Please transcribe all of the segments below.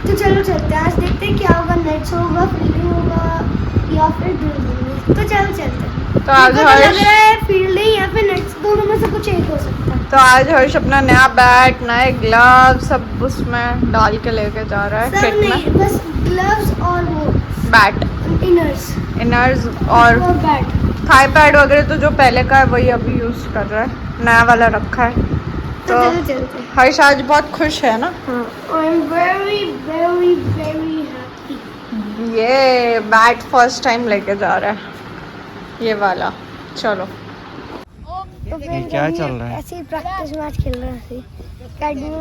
तो चलो चलते हैं, आज देखते हैं क्या होगा, नेट्स होगा, फील्डिंग होगा या फिर ड्रिल। तो चलो चलते हैं। तो आज लग रहा है फील्डिंग या फिर नेट्स, दोनों में से कुछ एक हो सकता है। तो आज हर्ष अपना नया बैट, नए ग्लव सब उसमें डाल के लेके जा रहा है। सब नहीं, बस ग्लव्स और वो बैट, इनर्स और बैट, थाई पैड वगैरह तो जो पहले का है वही अभी यूज कर रहा है, नया वाला रखा है। तो चलते। हर्ष आज बहुत खुश है ना? I am very very very happy. ये बैट फर्स्ट टाइम लेके जा रहा है, ये वाला। चलो तो ये क्या चल रहा है? ऐसे ही प्रैक्टिस मैच खेल रहे हैं अकेडमी में।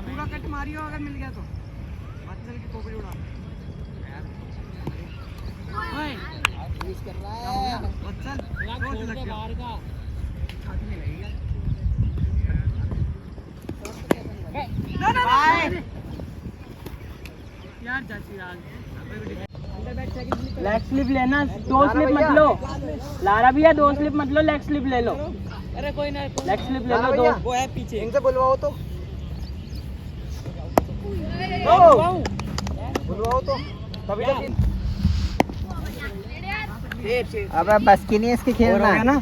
पूरा कट मारियो अगर मिल गया तो बच्चल की खोपड़ी उड़ा कर रहा है बच्चल लग गया बाहर का यार जाची लेग स्लिप लेना, दो स्लिप मत लो। लारा भी है, दो स्लिप मत लो, लेग स्लिप ले लो। अरे कोई ना, लेग स्लिप ले लो दो। वो है पीछे, इनसे बुलवाओ तो तभी अब बस की नहीं है इसकी खेलना ना।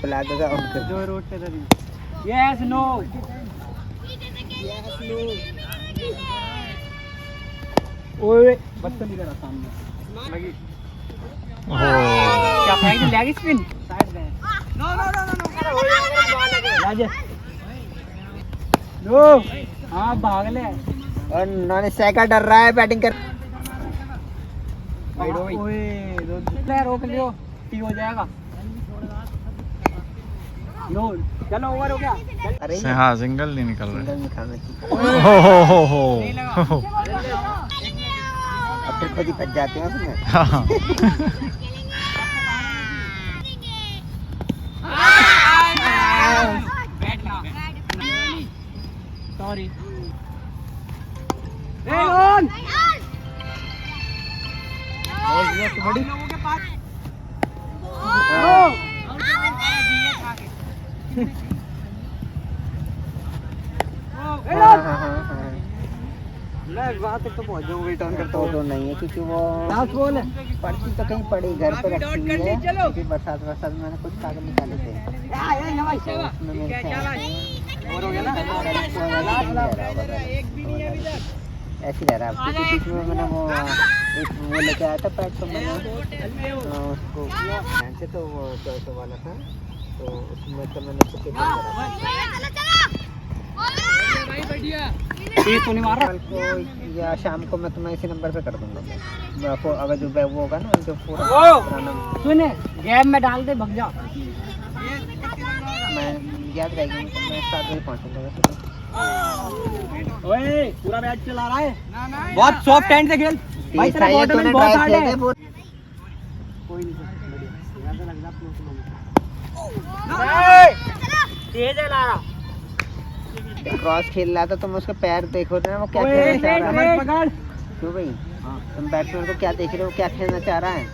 बुला देगा जो रोड पे यस नो ओए बच्चा नहीं करा सामने लगी क्या फेंक दे लेग स्पिन साइड में नो नो हाँ भाग ले और नॉन सैका डर रहा है बैटिंग कर। ओए दो रोक लियो, टी हो जाएगा। नो चलो ओवर हो गया। अरे हाँ सिंगल नहीं निकल रहा है। निकालना चाहिए। हो अब फिर खुद ही फंस जाते हैं उसमें। सॉरी वहाँ तक तो पहुँच जाऊँ, रिटर्न करता तो नहीं है क्योंकि वो लास्ट बॉल है। पर्ची तो कहीं पड़ी घर पे रखी हुई है क्योंकि बरसात में मैंने कुछ कागज निकाले थे उसमें मेरे ऐसे ही रह रहा है क्योंकि बीच में मैंने वो लेके आया था पैक तो मैंने उसको से तो वो तो वाला था तो उसमें तो मैंने उसको कल को या शाम को मैं तुम्हें इसी नंबर पे कर दूंगा अगर जो वो होगा ना जो सुने गेम में डाल दे भग जा। मैं याद रहेगी मैं 7 बजे पहुँचूंगा। ओए पूरा मैच चला रहा है, बहुत सॉफ्ट हैंड से खेल भाई, तेरा बॉटम में बहुत हार्ड है। कोई नहीं तेज है लारा, क्रॉस खेल रहा था तुम उसका पैर देखो ना वो क्या खेलना चाह रहा है। पकड़ क्यों भाई तुम बैट्समैन को क्या देख रहे हो, क्या खेलना चाह रहा है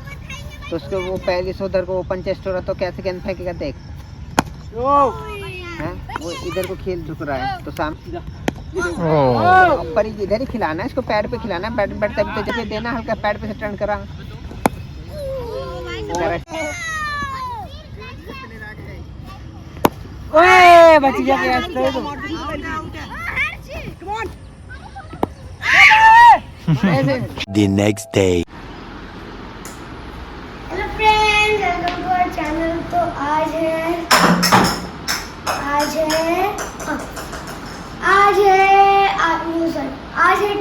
तो उसको वो पहले से उधर को ओपन चेस्ट हो रहा तो कैसे गेंद फेंकेगा देख हैं वो इधर को खेल झुक रहा है तो सामने ओह ऊपर ही इधर ही खिलाना है इसको, पैड पे खिलाना है, बैट बैट तभी तो जैसे देना, हल्का पैड पे से टर्न करा। ओए बच गया कैच तो। The next day. Hello friends, welcome to our channel. तो आज है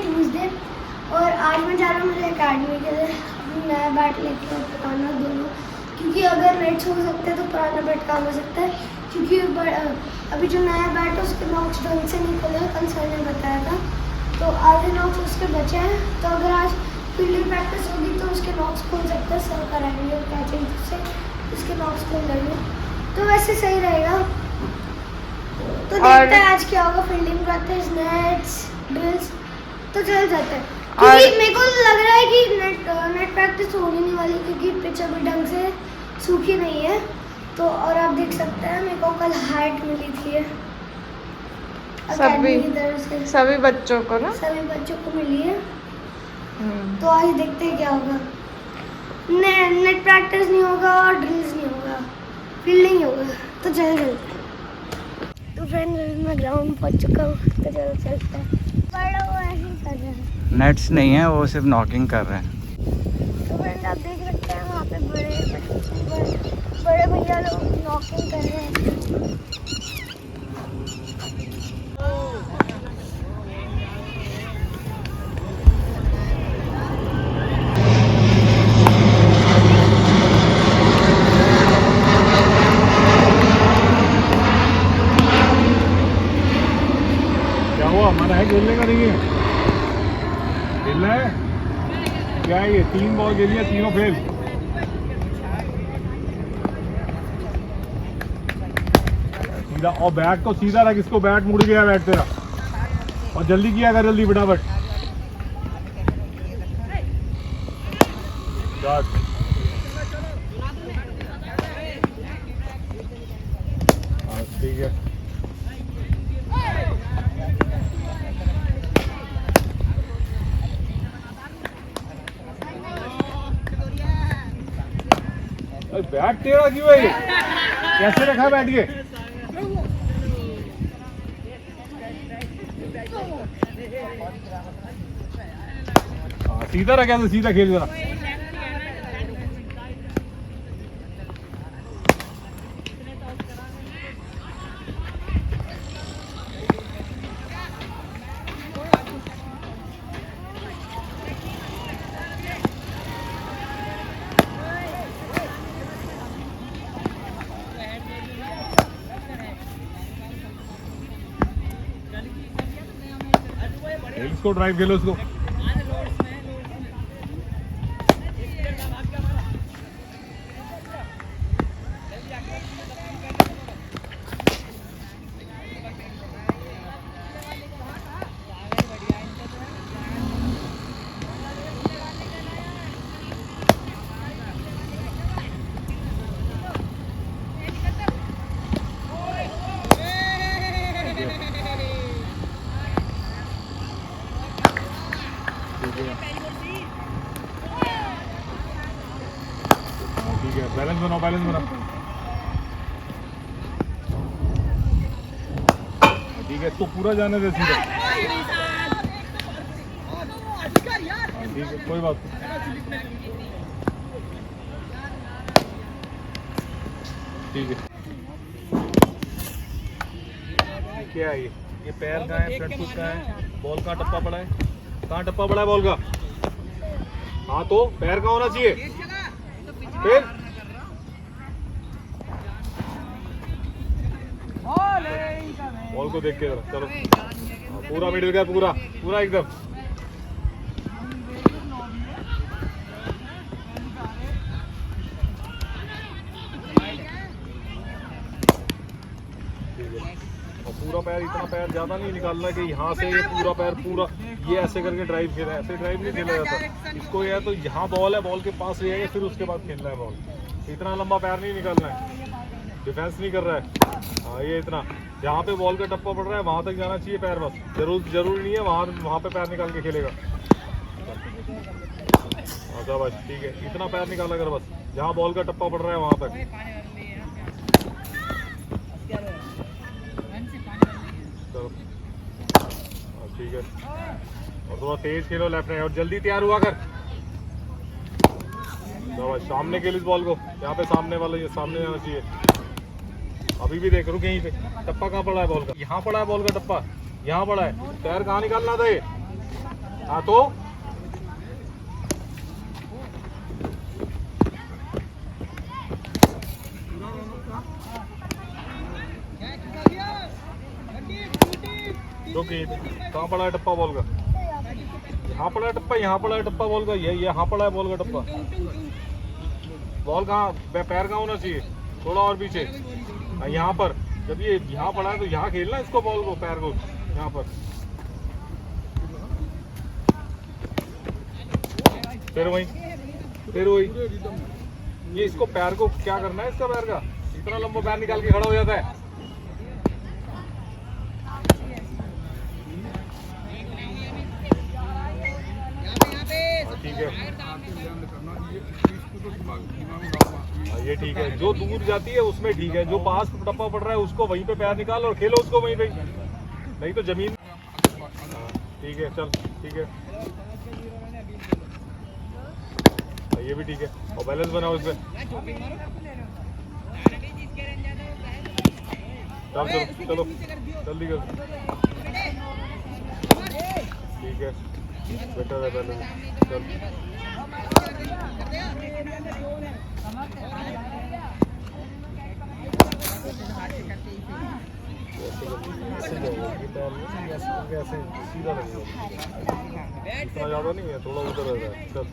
ट्यूसडे और आज मैं जा रहा हूँ मेरे अकेडमी के लिए नया बैट लेके और पुराना दोनों, क्योंकि अगर नेट्स हो सकते हैं तो पुराना बैट काम हो सकता है, क्योंकि अभी जो नया बैट है उसके नॉक्स ढंग से नहीं खुले, कल सर ने बताया था, तो आधे नॉक्स उसके बचे हैं। तो अगर आज फील्डिंग प्रैक्टिस होगी तो उसके नॉक्स खोल सकते हैं, सर कराएंगे और कैचिंग से उसके नॉक्स खोल देंगे, तो वैसे सही रहेगा। तो देखते हैं आज क्या होगा, फील्डिंग प्रैक्टिस, नेट्स, ड्रिल्स, तो चल जाते हैं। क्योंकि मेरे को लग रहा है कि नेट प्रैक्टिस होने नहीं वाली, क्योंकि पिच अभी ढंग से सूखी नहीं है। तो और आप देख सकते हैं मेरे को कल हाइट मिली थी सभी बच्चों को ना, सभी बच्चों को मिली है। तो आज देखते हैं क्या होगा। नेट प्रैक्टिस नहीं होगा और ड्रिल्स नहीं होगा, फील्डिंग होगा, तो चल चलते हैं। तो फ्रेंड्स मैं ग्राउंड पहुंच चुका हूँ, तो चलो चलते हैं। बड़ा वो ऐसे ही कर रहे हैं, नेट्स नहीं है, वो सिर्फ नॉकिंग कर रहे हैं। तो फ्रेंड्स आप देख सकते हैं वहाँ पे बड़े भैया लोग नॉकिंग कर रहे हैं। हमारा है खेलने का नहीं है, खेलना है क्या है ये? 3 बॉल खेली है, तीनों फेल। सीधा और बैट को सीधा रख, इसको बैट मुड़ गया बैट तेरा, और जल्दी किया कर, जल्दी फटाफट। ठीक है, बैट तेरा क्यों है ये? कैसे रखा बैट ये? सीधा रखा तो सीधा खेल जरा। इसको ड्राइव खेलो इसको। ठीक है, बैलेंस बनाओ, बैलेंस बनाओ। ठीक है, तो पूरा जाने दे सीधा। ठीक है, कोई बात नहीं। ठीक है, क्या है ये पैर कहाँ है, फ्रंट फुट कहाँ है, बॉल कहाँ टप्पा पड़ा है, कहाँ टप्पा पड़ा है बॉल का? हाँ तो पैर कहाँ होना चाहिए फिर? बॉल को देख के जरा, चलो पूरा मिडिल का, पूरा पूरा एकदम। और पूरा पैर, इतना पैर ज्यादा नहीं निकालना कि यहाँ से ये पूरा पैर पूरा ये ऐसे करके ड्राइव खेला है, ऐसे ड्राइव नहीं खेला जाता इसको। यह तो यहाँ बॉल है, बॉल के पास रहेगा, फिर उसके बाद खेलना है बॉल, इतना लंबा पैर नहीं निकालना है। डिफेंस नहीं कर रहा है। हाँ ये इतना, जहाँ पे बॉल का टप्पा पड़ रहा है वहाँ तक जाना चाहिए पैर बस, जरूरी नहीं है वहाँ पे पैर निकाल के खेलेगा। अच्छा बस ठीक है, इतना पैर निकाला कर बस, जहाँ बॉल का टप्पा पड़ रहा है वहाँ तक। चलो ठीक है, और थोड़ा तेज खेलो लेफ्ट में, और जल्दी तैयार हुआ कर। तो बस सामने के लिए बॉल को, यहाँ पे सामने वाला, ये सामने जाना चाहिए। अभी भी देख, रुक यहीं पे, टप्पा कहाँ पड़ा है बॉल का? यहाँ पड़ा है बॉल का टप्पा, यहाँ पड़ा है, पैर कहाँ निकालना था ये? हाँ तो रुक, कहाँ पड़ा है टप्पा बॉल का? यहाँ पड़ा है टप्पा, यहाँ पड़ा है टप्पा बॉल का, ये यहाँ पड़ा है बॉल का टप्पा। बॉल कहाँ, पैर कहाँ होना चाहिए? थोड़ा और पीछे, यहाँ पर। जब ये यहाँ पड़ा है तो यहाँ खेलना इसको, बॉल को, पैर को यहाँ पर। फिर वही ये इसको पैर को क्या करना है, इसका पैर का इतना लंबा पैर निकाल के खड़ा हो जाता है। ठीक है, ये ठीक है, जो दूर जाती है उसमें ठीक है, जो पास टप्पा पड़ रहा है उसको वहीं पे पैर निकाल और खेलो उसको वहीं पे, नहीं तो जमीन। ठीक है चल, ठीक है, ये भी ठीक है, और बैलेंस बनाओ इसमें। चलो जल्दी कर, ठीक है, बेटर है बैलेंस। चल ऐसे सीधा लगेगा, इतना ज़्यादा नहीं है, थोड़ा उधर रहता है। चल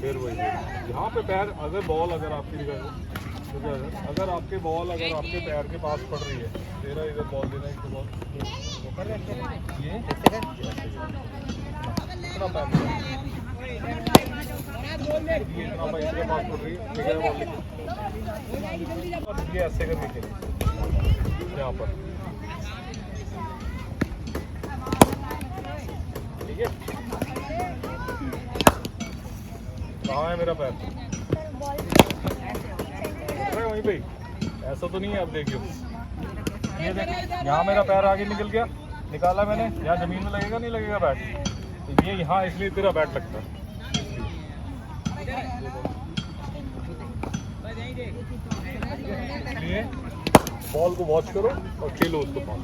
फिर वही, यहाँ पे पैर, अगर बॉल अगर आपकी अगर आपके बॉल अगर आपके पैर के पास पड़ रही है, तेरा इधर बॉल देना, इसको बॉल ये इतना पैर इसके पास पड़ रही है, ये ऐसे करके खेले यहाँ पर, ठीक है। कहाँ है मेरा पैर? वहीं पे, ऐसा तो नहीं है। अब देखियो, ये देख, यहाँ मेरा पैर आगे निकल गया, निकाला मैंने, यहाँ जमीन में लगेगा नहीं लगेगा बैट, तो ये यहाँ इसलिए तेरा बैट लगता है। इसलिए बॉल को वॉच करो और खेलो उसको पास।